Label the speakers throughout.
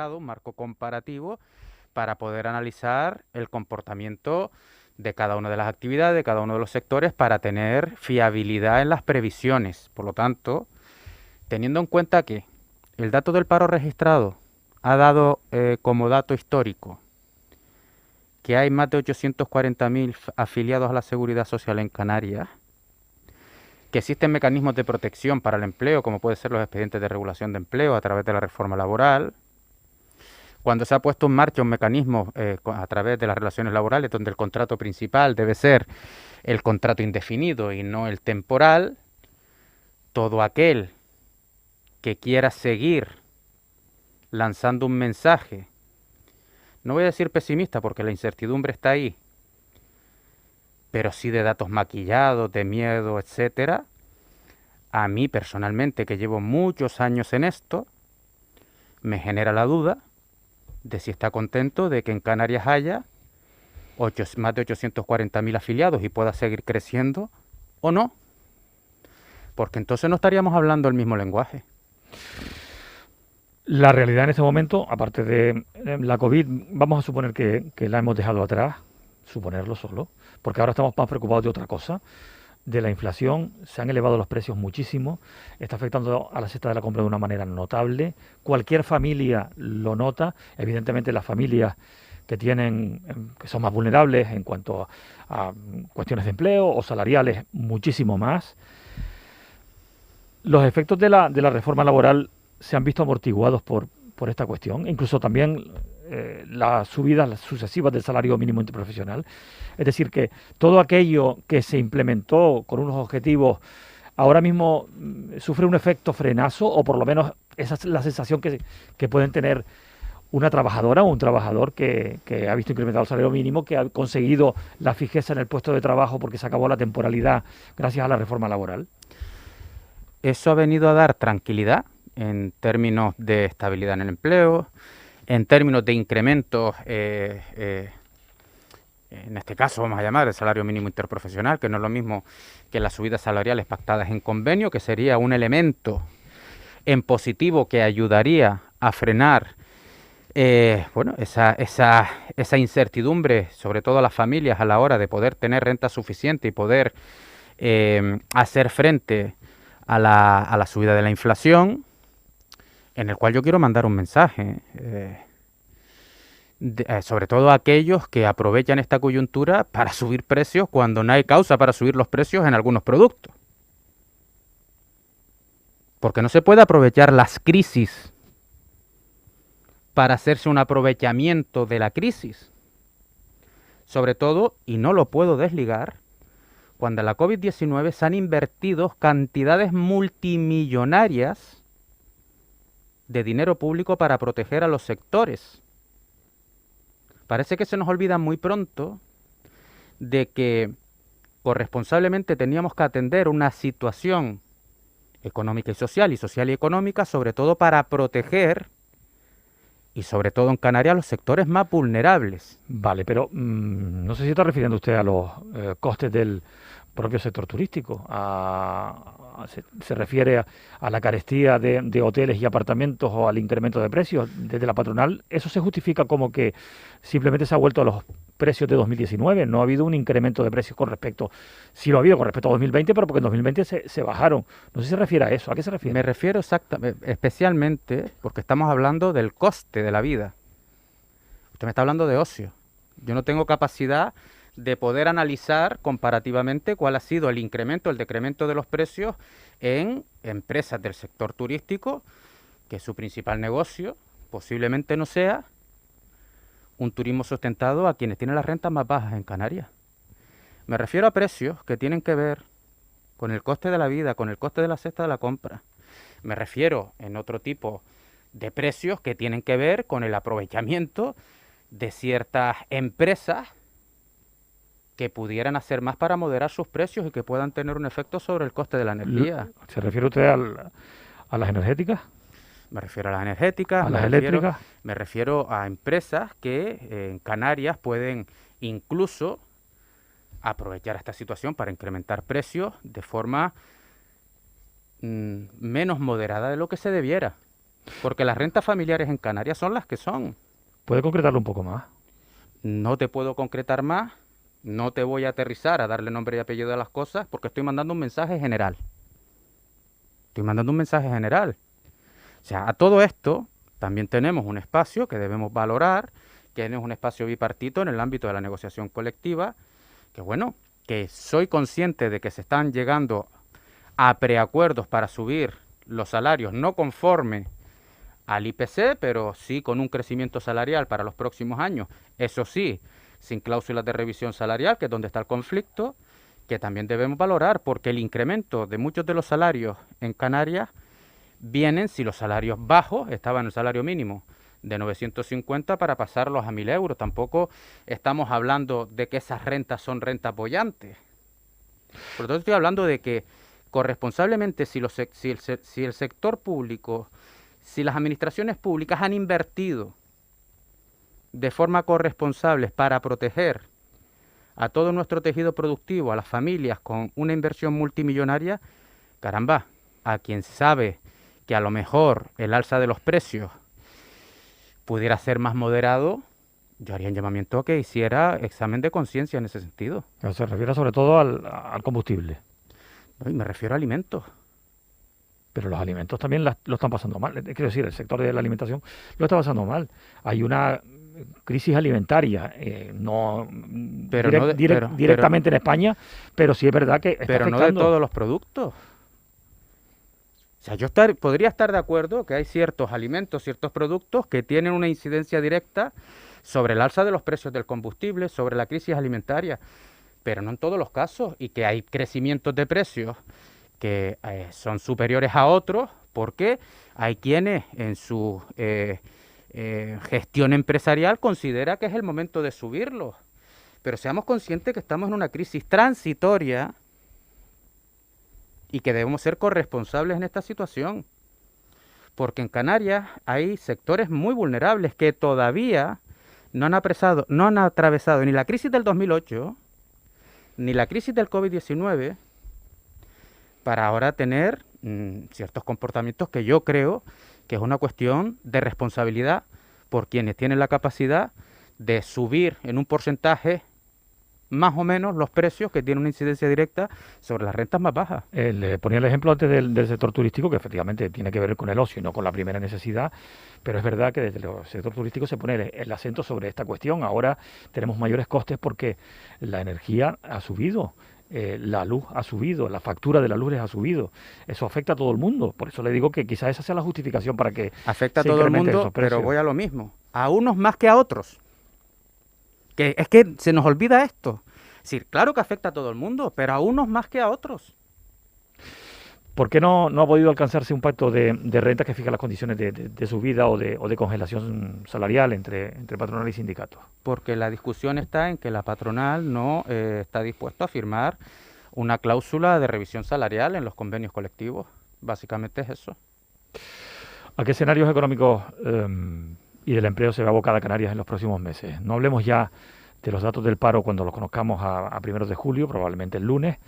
Speaker 1: un marco comparativo para poder analizar el comportamiento de cada una de las actividades, de cada uno de los sectores, para tener fiabilidad en las previsiones. Por lo tanto, teniendo en cuenta que el dato del paro registrado ha dado como dato histórico que hay más de 840.000 afiliados a la Seguridad Social en Canarias, que existen mecanismos de protección para el empleo, como pueden ser los expedientes de regulación de empleo a través de la reforma laboral, cuando se ha puesto en marcha un mecanismo a través de las relaciones laborales donde el contrato principal debe ser el contrato indefinido y no el temporal, todo aquel que quiera seguir lanzando un mensaje, no voy a decir pesimista porque la incertidumbre está ahí, pero sí de datos maquillados, de miedo, etcétera, a mí personalmente, que llevo muchos años en esto, me genera la duda de si está contento de que en Canarias haya más de 840.000 afiliados y pueda seguir creciendo o no, porque entonces no estaríamos hablando el mismo lenguaje.
Speaker 2: La realidad en este momento, aparte de la COVID, vamos a suponer que la hemos dejado atrás, suponerlo solo, porque ahora estamos más preocupados de otra cosa, de la inflación. Se han elevado los precios muchísimo, está afectando a la cesta de la compra de una manera notable. Cualquier familia lo nota, evidentemente las familias que son más vulnerables en cuanto a cuestiones de empleo o salariales, muchísimo más. Los efectos de la reforma laboral se han visto amortiguados por esta cuestión, incluso también las subidas sucesivas del salario mínimo interprofesional. Es decir, que todo aquello que se implementó con unos objetivos ahora mismo sufre un efecto frenazo, o por lo menos esa es la sensación que pueden tener una trabajadora o un trabajador que ha visto incrementado el salario mínimo, que ha conseguido la fijeza en el puesto de trabajo porque se acabó la temporalidad gracias a la reforma laboral.
Speaker 1: Eso ha venido a dar tranquilidad en términos de estabilidad en el empleo, en términos de incrementos, en este caso vamos a llamar el salario mínimo interprofesional, que no es lo mismo que las subidas salariales pactadas en convenio, que sería un elemento en positivo que ayudaría a frenar bueno, esa incertidumbre, sobre todo a las familias, a la hora de poder tener renta suficiente y poder hacer frente a la subida de la inflación, en el cual yo quiero mandar un mensaje, sobre todo a aquellos que aprovechan esta coyuntura para subir precios cuando no hay causa para subir los precios en algunos productos. Porque no se puede aprovechar las crisis para hacerse un aprovechamiento de la crisis. Sobre todo, y no lo puedo desligar, cuando en la COVID-19 se han invertido cantidades multimillonarias de dinero público para proteger a los sectores. Parece que se nos olvida muy pronto de que corresponsablemente teníamos que atender una situación económica y social y económica, sobre todo para proteger, y sobre todo en Canarias, los sectores más vulnerables.
Speaker 2: Vale, pero no sé si está refiriendo usted a los costes del propio sector turístico. Se refiere a la carestía de hoteles y apartamentos o al incremento de precios desde la patronal. ¿Eso se justifica como que simplemente se ha vuelto a los precios de 2019? No ha habido un incremento de precios con respecto, sí lo ha habido con respecto a 2020, pero porque en 2020 se bajaron. No sé si se refiere a eso. ¿A qué se refiere?
Speaker 1: Me refiero exactamente, especialmente porque estamos hablando del coste de la vida. Usted me está hablando de ocio. Yo no tengo capacidad de poder analizar comparativamente cuál ha sido el incremento, el decremento de los precios en empresas del sector turístico, que su principal negocio posiblemente no sea un turismo sustentado a quienes tienen las rentas más bajas en Canarias. Me refiero a precios que tienen que ver con el coste de la vida, con el coste de la cesta de la compra. Me refiero en otro tipo de precios que tienen que ver con el aprovechamiento de ciertas empresas que pudieran hacer más para moderar sus precios y que puedan tener un efecto sobre el coste de la energía.
Speaker 2: ¿Se refiere usted a las energéticas?
Speaker 1: Me refiero a las energéticas,
Speaker 2: ¿A las eléctricas?
Speaker 1: me refiero a empresas que en Canarias pueden incluso aprovechar esta situación para incrementar precios de forma menos moderada de lo que se debiera. porque las rentas familiares en Canarias son las que son.
Speaker 2: ¿Puede concretarlo un poco más?
Speaker 1: No te puedo concretar más, no te voy a aterrizar a darle nombre y apellido a las cosas, porque estoy mandando un mensaje general. Estoy mandando un mensaje general. O sea, a todo esto también tenemos un espacio que debemos valorar, que es un espacio bipartito en el ámbito de la negociación colectiva, que bueno, que soy consciente de que se están llegando a preacuerdos para subir los salarios no conforme al IPC, pero sí con un crecimiento salarial para los próximos años. Eso sí, sin cláusulas de revisión salarial, que es donde está el conflicto, que también debemos valorar, porque el incremento de muchos de los salarios en Canarias vienen si los salarios bajos estaban en el salario mínimo de 950 para pasarlos a 1.000 euros. Tampoco estamos hablando de que esas rentas son rentas bollantes. Por lo tanto, estoy hablando de que corresponsablemente si el sector público, si las administraciones públicas han invertido de forma corresponsable para proteger a todo nuestro tejido productivo, a las familias con una inversión multimillonaria, caramba, a quien sabe que a lo mejor el alza de los precios pudiera ser más moderado, yo haría un llamamiento a que hiciera examen de conciencia en ese sentido.
Speaker 2: Se refiere sobre todo al combustible.
Speaker 1: Y me refiero a alimentos.
Speaker 2: Pero los alimentos también lo están pasando mal. Quiero decir, el sector de la alimentación lo está pasando mal. Hay una crisis alimentaria, no, directamente en España, pero sí es verdad que está afectando.
Speaker 1: No de todos los productos. O sea, podría estar de acuerdo que hay ciertos alimentos, ciertos productos que tienen una incidencia directa sobre el alza de los precios del combustible, sobre la crisis alimentaria, pero no en todos los casos, y que hay crecimientos de precios que son superiores a otros, porque hay quienes en su gestión empresarial considera que es el momento de subirlos. Pero seamos conscientes que estamos en una crisis transitoria y que debemos ser corresponsables en esta situación. Porque en Canarias hay sectores muy vulnerables que todavía no han atravesado ni la crisis del 2008, ni la crisis del COVID-19, para ahora tener ciertos comportamientos que yo creo que es una cuestión de responsabilidad por quienes tienen la capacidad de subir en un porcentaje más o menos los precios que tienen una incidencia directa sobre las rentas más bajas.
Speaker 2: Le ponía el ejemplo antes del sector turístico, que efectivamente tiene que ver con el ocio y no con la primera necesidad, pero es verdad que desde el sector turístico se pone el acento sobre esta cuestión. Ahora tenemos mayores costes porque la energía ha subido. La luz ha subido, la factura de la luz les ha subido. Eso afecta a todo el mundo. Por eso le digo que quizás esa sea la justificación para que
Speaker 1: afecta a todo el mundo, pero voy a lo mismo. A unos más que a otros. Que es que se nos olvida esto. Es decir, claro que afecta a todo el mundo, pero a unos más que a otros.
Speaker 2: ¿Por qué no ha podido alcanzarse un pacto de rentas que fija las condiciones de subida o de congelación salarial entre patronal y sindicatos?
Speaker 1: Porque la discusión está en que la patronal no está dispuesta a firmar una cláusula de revisión salarial en los convenios colectivos. Básicamente es eso.
Speaker 2: ¿A qué escenarios económicos y del empleo se va a abocar Canarias en los próximos meses? No hablemos ya de los datos del paro cuando los conozcamos a primeros de julio, probablemente el lunes.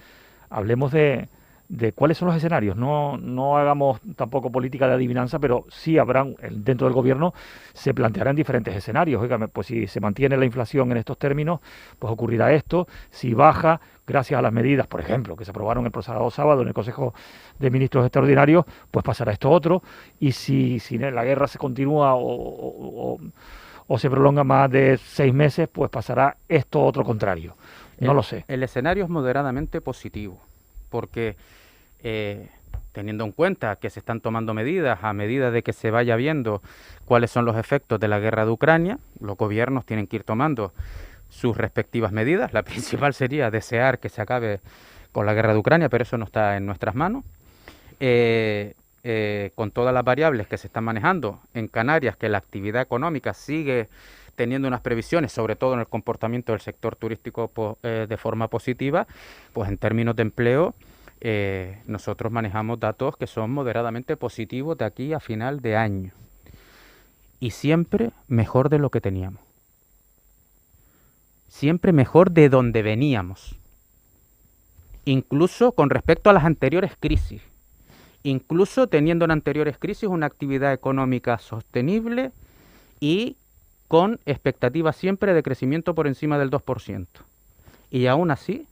Speaker 2: Hablemos de cuáles son los escenarios. No hagamos tampoco política de adivinanza, pero sí habrán, dentro del gobierno, se plantearán diferentes escenarios. Oiga, pues si se mantiene la inflación en estos términos, pues ocurrirá esto. Si baja, gracias a las medidas, por ejemplo, que se aprobaron el pasado sábado en el Consejo de Ministros Extraordinarios, pues pasará esto otro. Y si la guerra se continúa o se prolonga más de 6 meses, pues pasará esto otro contrario. No lo sé.
Speaker 1: El escenario es moderadamente positivo, porque teniendo en cuenta que se están tomando medidas a medida de que se vaya viendo cuáles son los efectos de la guerra de Ucrania, los gobiernos tienen que ir tomando sus respectivas medidas. La principal sería desear que se acabe con la guerra de Ucrania, pero eso no está en nuestras manos. Con todas las variables que se están manejando en Canarias, que la actividad económica sigue teniendo unas previsiones, sobre todo en el comportamiento del sector turístico de forma positiva, pues en términos de empleo, nosotros manejamos datos que son moderadamente positivos de aquí a final de año. Y siempre mejor de lo que teníamos. Siempre mejor de donde veníamos. Incluso con respecto a las anteriores crisis. incluso teniendo en anteriores crisis una actividad económica sostenible y con expectativas siempre de crecimiento por encima del 2%. Y aún así,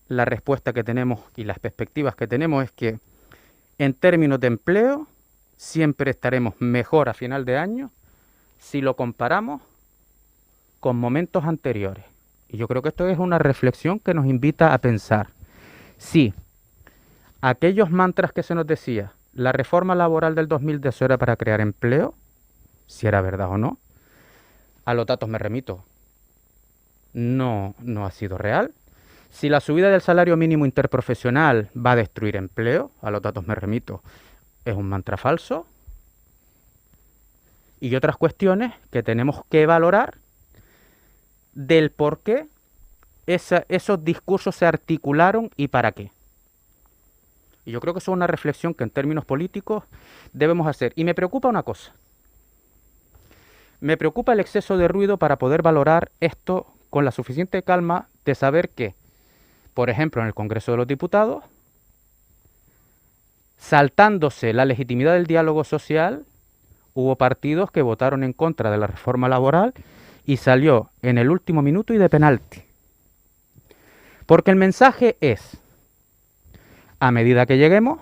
Speaker 1: la respuesta que tenemos y las perspectivas que tenemos es que en términos de empleo siempre estaremos mejor a final de año si lo comparamos con momentos anteriores. Y yo creo que esto es una reflexión que nos invita a pensar si aquellos mantras que se nos decía, la reforma laboral del 2010 era para crear empleo, si era verdad o no, a los datos me remito, no ha sido real. Si la subida del salario mínimo interprofesional va a destruir empleo, a los datos me remito, es un mantra falso. Y otras cuestiones que tenemos que valorar del por qué esos discursos se articularon y para qué. Y yo creo que eso es una reflexión que en términos políticos debemos hacer. Y me preocupa una cosa. Me preocupa el exceso de ruido para poder valorar esto con la suficiente calma de saber que, por ejemplo, en el Congreso de los Diputados, saltándose la legitimidad del diálogo social, hubo partidos que votaron en contra de la reforma laboral y salió en el último minuto y de penalti. Porque el mensaje es, a medida que lleguemos,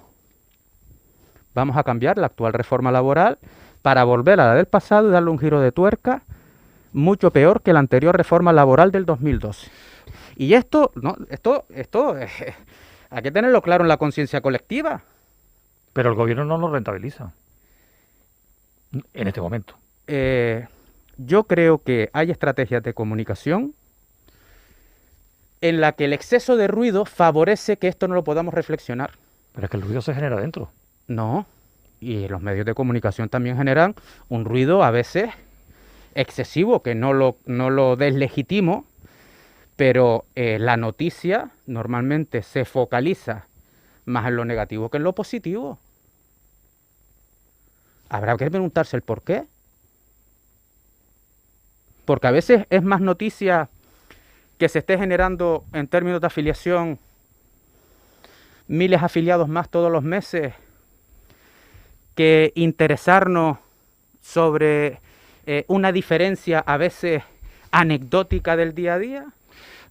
Speaker 1: vamos a cambiar la actual reforma laboral para volver a la del pasado y darle un giro de tuerca mucho peor que la anterior reforma laboral del 2012. Y esto hay que tenerlo claro en la conciencia colectiva.
Speaker 2: Pero el gobierno no lo rentabiliza en este momento.
Speaker 1: Yo creo que hay estrategias de comunicación en la que el exceso de ruido favorece que esto no lo podamos reflexionar.
Speaker 2: Pero es que el ruido se genera dentro.
Speaker 1: No, y los medios de comunicación también generan un ruido a veces excesivo, que no lo deslegitimo, pero la noticia normalmente se focaliza más en lo negativo que en lo positivo. Habrá que preguntarse el por qué. Porque a veces es más noticia que se esté generando en términos de afiliación miles de afiliados más todos los meses que interesarnos sobre una diferencia a veces anecdótica del día a día.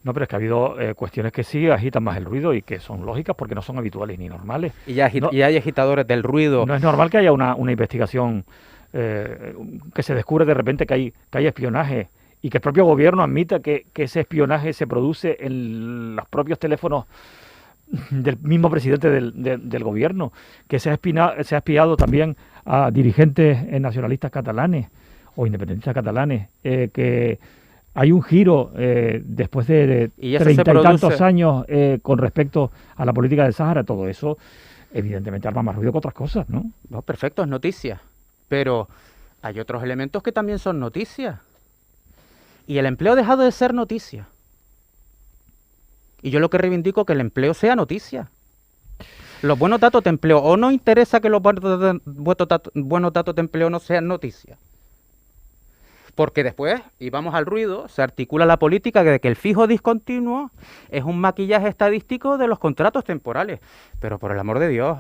Speaker 2: No, pero es que ha habido cuestiones que sí agitan más el ruido y que son lógicas porque no son habituales ni normales.
Speaker 1: Y hay agitadores del ruido.
Speaker 2: No es normal que haya una investigación que se descubre de repente que hay espionaje y que el propio gobierno admita que ese espionaje se produce en los propios teléfonos del mismo presidente del gobierno, que se ha espiado también a dirigentes nacionalistas catalanes o independentistas catalanes, que hay un giro después de 30 y tantos años con respecto a la política del Sáhara. Todo eso evidentemente arma más ruido que otras cosas, ¿no?
Speaker 1: No, perfecto, es noticia, pero hay otros elementos que también son noticias. Y el empleo ha dejado de ser noticia. Y yo lo que reivindico es que el empleo sea noticia. Los buenos datos de empleo, o no interesa que los buenos datos de empleo no sean noticia. Porque después, y vamos al ruido, se articula la política de que el fijo discontinuo es un maquillaje estadístico de los contratos temporales. Pero por el amor de Dios,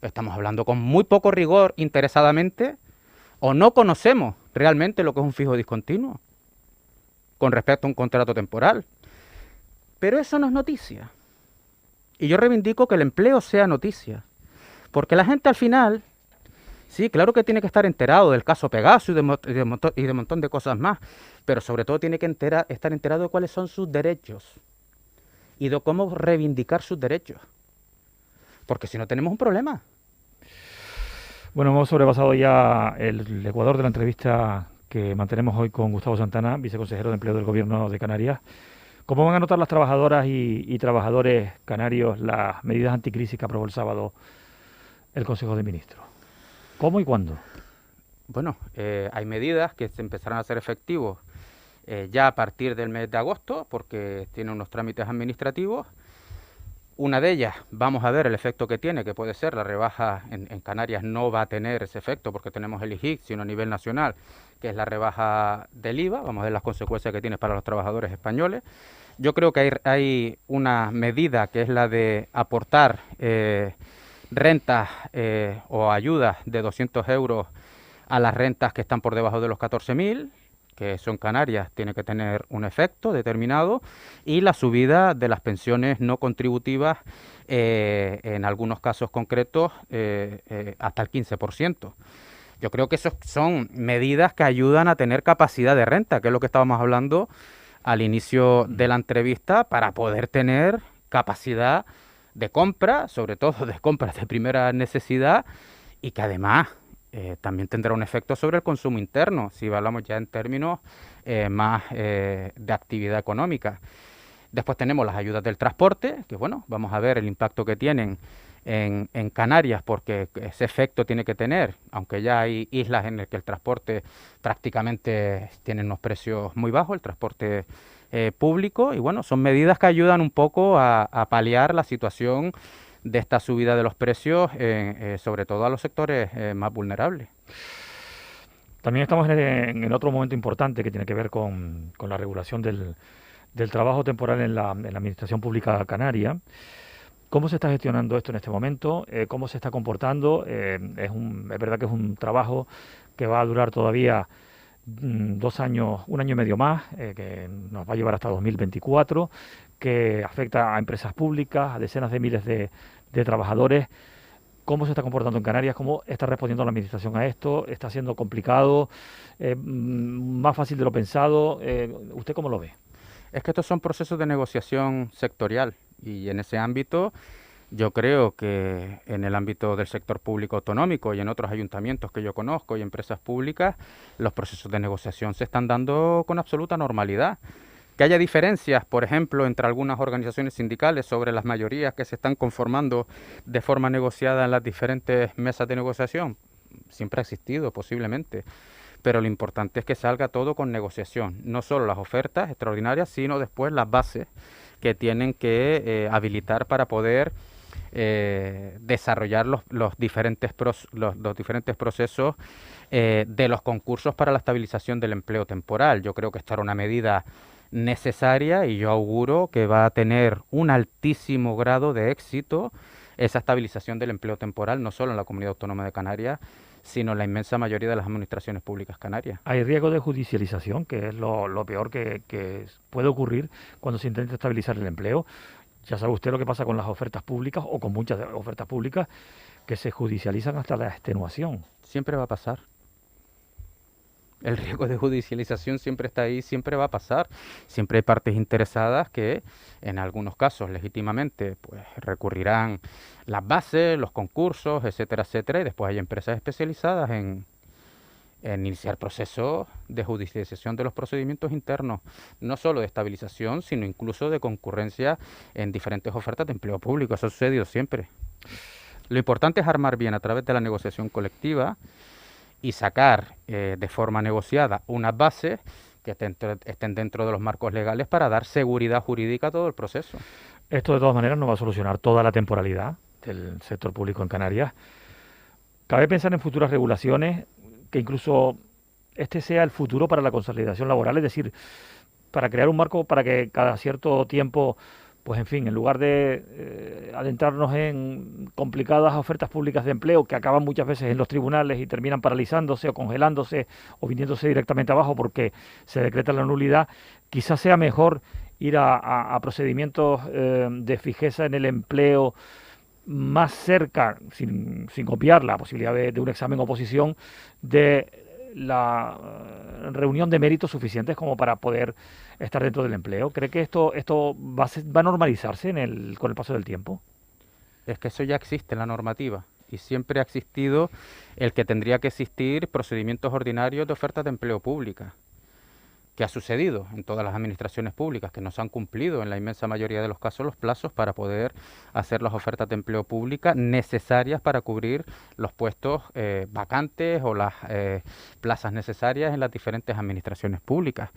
Speaker 1: estamos hablando con muy poco rigor interesadamente, o no conocemos realmente lo que es un fijo discontinuo con respecto a un contrato temporal. Pero eso no es noticia. Y yo reivindico que el empleo sea noticia. Porque la gente al final, sí, claro que tiene que estar enterado del caso Pegaso y de montón de cosas más, pero sobre todo tiene que estar enterado de cuáles son sus derechos y de cómo reivindicar sus derechos. Porque si no tenemos un problema.
Speaker 2: Bueno, hemos sobrepasado ya el ecuador de la entrevista que mantenemos hoy con Gustavo Santana, viceconsejero de Empleo del Gobierno de Canarias. ¿Cómo van a notar las trabajadoras y trabajadores canarios las medidas anticrisis que aprobó el sábado el Consejo de Ministros? ¿Cómo y cuándo?
Speaker 1: Bueno, hay medidas que se empezarán a hacer efectivos ya a partir del mes de agosto, porque tienen unos trámites administrativos. Una de ellas, vamos a ver el efecto que tiene, que puede ser la rebaja en Canarias no va a tener ese efecto porque tenemos el IGIC, sino a nivel nacional, que es la rebaja del IVA. Vamos a ver las consecuencias que tiene para los trabajadores españoles. Yo creo que hay una medida que es la de aportar rentas o ayudas de 200 euros a las rentas que están por debajo de los 14.000, que son Canarias, tiene que tener un efecto determinado, y la subida de las pensiones no contributivas, en algunos casos concretos, hasta el 15%. Yo creo que esas son medidas que ayudan a tener capacidad de renta, que es lo que estábamos hablando al inicio de la entrevista, para poder tener capacidad de compra, sobre todo de compras de primera necesidad, y que además también tendrá un efecto sobre el consumo interno, si hablamos ya en términos más de actividad económica. Después tenemos las ayudas del transporte, que bueno, vamos a ver el impacto que tienen en Canarias, porque ese efecto tiene que tener, aunque ya hay islas en las que el transporte prácticamente tiene unos precios muy bajos, el transporte público, y bueno, son medidas que ayudan un poco a paliar la situación de esta subida de los precios, sobre todo a los sectores más vulnerables.
Speaker 2: También estamos en otro momento importante que tiene que ver con la regulación del trabajo temporal en la Administración Pública Canaria. ¿Cómo se está gestionando esto en este momento? ¿Cómo se está comportando? Es verdad que es un trabajo que va a durar todavía 2 años, 1 año y medio más, que nos va a llevar hasta 2024, que afecta a empresas públicas, a decenas de miles de trabajadores. ¿Cómo se está comportando en Canarias? ¿Cómo está respondiendo la Administración a esto? ¿Está siendo complicado? ¿Más fácil de lo pensado? ¿Usted cómo lo ve?
Speaker 1: Es que estos son procesos de negociación sectorial, y en ese ámbito yo creo que en el ámbito del sector público autonómico y en otros ayuntamientos que yo conozco y empresas públicas, los procesos de negociación se están dando con absoluta normalidad. Que haya diferencias, por ejemplo, entre algunas organizaciones sindicales sobre las mayorías que se están conformando de forma negociada en las diferentes mesas de negociación, siempre ha existido, posiblemente. Pero lo importante es que salga todo con negociación, no solo las ofertas extraordinarias, sino después las bases que tienen que habilitar para poder desarrollar los diferentes los diferentes procesos de los concursos para la estabilización del empleo temporal. Yo creo que esta era una medida necesaria, y yo auguro que va a tener un altísimo grado de éxito esa estabilización del empleo temporal, no solo en la Comunidad Autónoma de Canarias, sino en la inmensa mayoría de las administraciones públicas canarias.
Speaker 2: Hay riesgo de judicialización, que es lo peor que puede ocurrir cuando se intenta estabilizar el empleo. Ya sabe usted lo que pasa con las ofertas públicas, o con muchas ofertas públicas, que se judicializan hasta la extenuación.
Speaker 1: Siempre va a pasar. El riesgo de judicialización siempre está ahí, siempre va a pasar. Siempre hay partes interesadas que, en algunos casos, legítimamente, pues recurrirán las bases, los concursos, etcétera, etcétera, y después hay empresas especializadas en iniciar procesos de judicialización de los procedimientos internos, no solo de estabilización, sino incluso de concurrencia en diferentes ofertas de empleo público. Eso ha sucedido siempre. Lo importante es armar bien a través de la negociación colectiva y sacar de forma negociada unas bases que estén dentro de los marcos legales para dar seguridad jurídica a todo el proceso.
Speaker 2: Esto de todas maneras no va a solucionar toda la temporalidad del sector público en Canarias. Cabe pensar en futuras regulaciones, que incluso este sea el futuro para la consolidación laboral, es decir, para crear un marco para que cada cierto tiempo, pues en fin, en lugar de adentrarnos en complicadas ofertas públicas de empleo que acaban muchas veces en los tribunales y terminan paralizándose o congelándose o viniéndose directamente abajo porque se decreta la nulidad, quizás sea mejor ir a procedimientos de fijeza en el empleo más cerca, sin copiar la posibilidad de un examen oposición, de la reunión de méritos suficientes como para poder estar dentro del empleo. ¿Cree que esto va a normalizarse con el paso del tiempo?
Speaker 1: Es que eso ya existe en la normativa, y siempre ha existido el que tendría que existir procedimientos ordinarios de ofertas de empleo pública. ¿Qué ha sucedido en todas las administraciones públicas? Que no se han cumplido en la inmensa mayoría de los casos los plazos para poder hacer las ofertas de empleo pública necesarias para cubrir los puestos vacantes o las plazas necesarias en las diferentes administraciones públicas.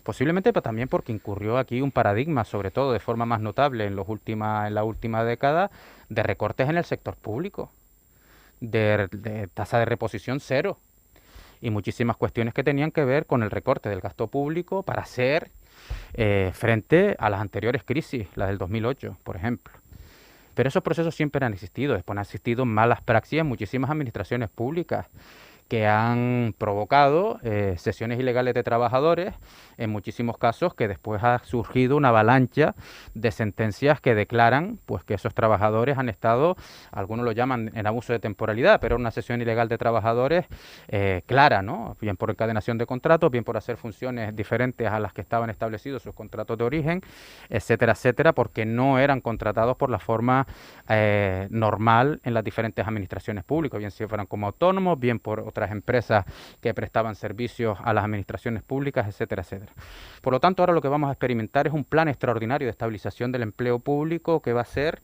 Speaker 1: Posiblemente pero también porque incurrió aquí un paradigma, sobre todo de forma más notable en la última década, de recortes en el sector público, de tasa de reposición cero y muchísimas cuestiones que tenían que ver con el recorte del gasto público para hacer frente a las anteriores crisis, la del 2008, por ejemplo. Pero esos procesos siempre han existido. Después han existido malas praxis en muchísimas administraciones públicas que han provocado cesiones ilegales de trabajadores, en muchísimos casos que después ha surgido una avalancha de sentencias que declaran pues que esos trabajadores han estado, algunos lo llaman en abuso de temporalidad, pero una cesión ilegal de trabajadores clara, ¿no? Bien por encadenación de contratos, bien por hacer funciones diferentes a las que estaban establecidos sus contratos de origen, etcétera, etcétera, porque no eran contratados por la forma normal en las diferentes administraciones públicas, bien si fueran como autónomos, bien por otras empresas que prestaban servicios a las administraciones públicas, etcétera, etcétera. Por lo tanto, ahora lo que vamos a experimentar es un plan extraordinario de estabilización del empleo público que va a ser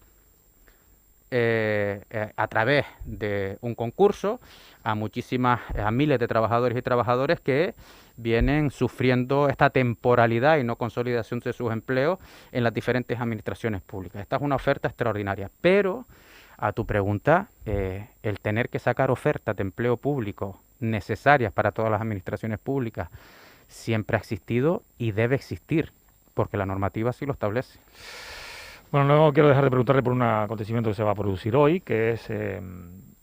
Speaker 1: a través de un concurso a miles de trabajadores y trabajadoras que vienen sufriendo esta temporalidad y no consolidación de sus empleos en las diferentes administraciones públicas. Esta es una oferta extraordinaria, pero a tu pregunta, el tener que sacar ofertas de empleo público necesarias para todas las administraciones públicas siempre ha existido y debe existir, porque la normativa así lo establece.
Speaker 2: Bueno, no quiero dejar de preguntarle por un acontecimiento que se va a producir hoy, que es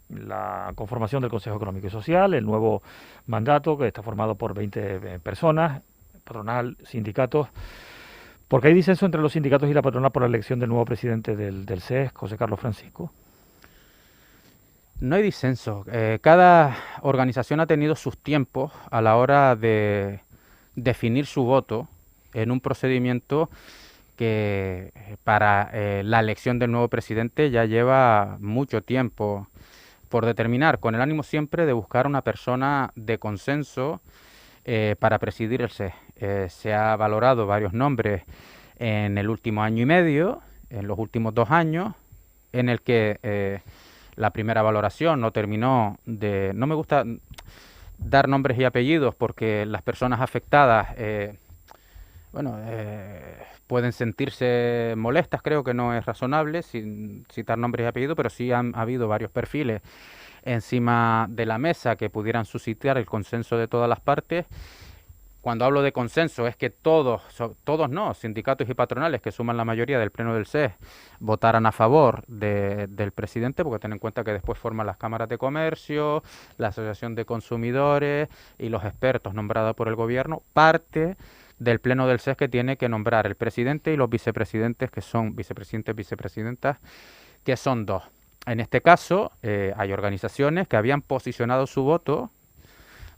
Speaker 2: la conformación del Consejo Económico y Social, el nuevo mandato que está formado por 20 personas, patronal, sindicatos, porque hay disenso entre los sindicatos y la patronal por la elección del nuevo presidente del SES, José Carlos Francisco.
Speaker 1: No hay disenso. Cada organización ha tenido sus tiempos a la hora de definir su voto en un procedimiento que para la elección del nuevo presidente ya lleva mucho tiempo por determinar, con el ánimo siempre de buscar una persona de consenso para presidir el SES. Se ha valorado varios nombres en el último año y medio, en los últimos 2 años, en el que la primera valoración no terminó de... No me gusta dar nombres y apellidos porque las personas afectadas pueden sentirse molestas, creo que no es razonable sin citar nombres y apellidos, pero sí ha habido varios perfiles encima de la mesa que pudieran suscitar el consenso de todas las partes. Cuando hablo de consenso es que todos no, sindicatos y patronales que suman la mayoría del pleno del SES votaran a favor del presidente, porque ten en cuenta que después forman las cámaras de comercio, la asociación de consumidores y los expertos nombrados por el gobierno, parte del pleno del SES que tiene que nombrar el presidente y los vicepresidentes, que son vicepresidentes, vicepresidentas, que son 2. En este caso, hay organizaciones que habían posicionado su voto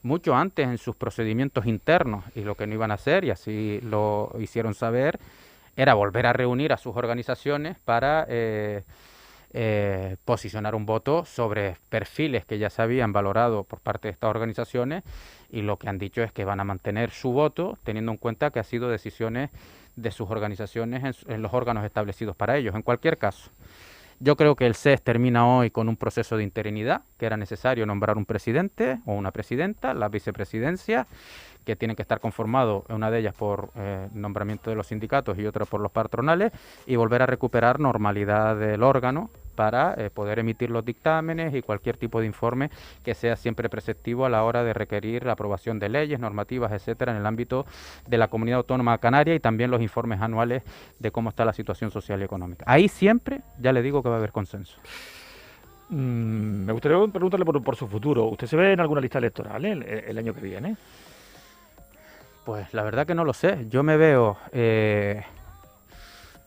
Speaker 1: mucho antes en sus procedimientos internos y lo que no iban a hacer, y así lo hicieron saber, era volver a reunir a sus organizaciones para posicionar un voto sobre perfiles que ya se habían valorado por parte de estas organizaciones, y lo que han dicho es que van a mantener su voto teniendo en cuenta que ha sido decisiones de sus organizaciones en los órganos establecidos para ellos. En cualquier caso, yo creo que el SES termina hoy con un proceso de interinidad, que era necesario nombrar un presidente o una presidenta, las vicepresidencias, que tienen que estar conformados, una de ellas por nombramiento de los sindicatos y otra por los patronales, y volver a recuperar normalidad del órgano para poder emitir los dictámenes y cualquier tipo de informe que sea siempre preceptivo a la hora de requerir la aprobación de leyes, normativas, etcétera, en el ámbito de la Comunidad Autónoma Canaria, y también los informes anuales de cómo está la situación social y económica. Ahí siempre, ya le digo que va a haber consenso.
Speaker 2: Me gustaría preguntarle por su futuro. ¿Usted se ve en alguna lista electoral el año que viene?
Speaker 1: Pues la verdad que no lo sé. Yo me veo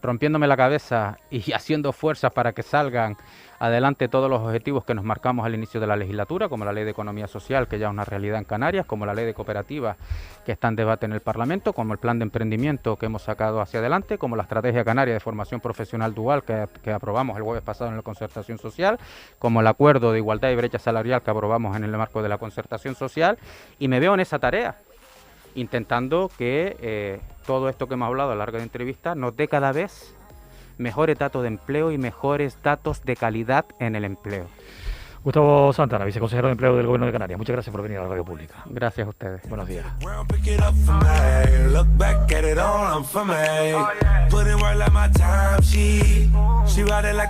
Speaker 1: rompiéndome la cabeza y haciendo fuerzas para que salgan adelante todos los objetivos que nos marcamos al inicio de la legislatura, como la Ley de Economía Social, que ya es una realidad en Canarias, como la Ley de Cooperativas, que está en debate en el Parlamento, como el Plan de Emprendimiento que hemos sacado hacia adelante, como la Estrategia Canaria de Formación Profesional Dual que aprobamos el jueves pasado en la Concertación Social, como el Acuerdo de Igualdad y Brecha Salarial que aprobamos en el marco de la Concertación Social, y me veo en esa tarea. intentando que todo esto que hemos hablado a lo largo de la entrevista nos dé cada vez mejores datos de empleo y mejores datos de calidad en el empleo.
Speaker 2: Gustavo Santana, viceconsejero de Empleo del Gobierno de Canarias. Muchas gracias por venir a la radio pública.
Speaker 1: Gracias a ustedes.
Speaker 2: Buenos días.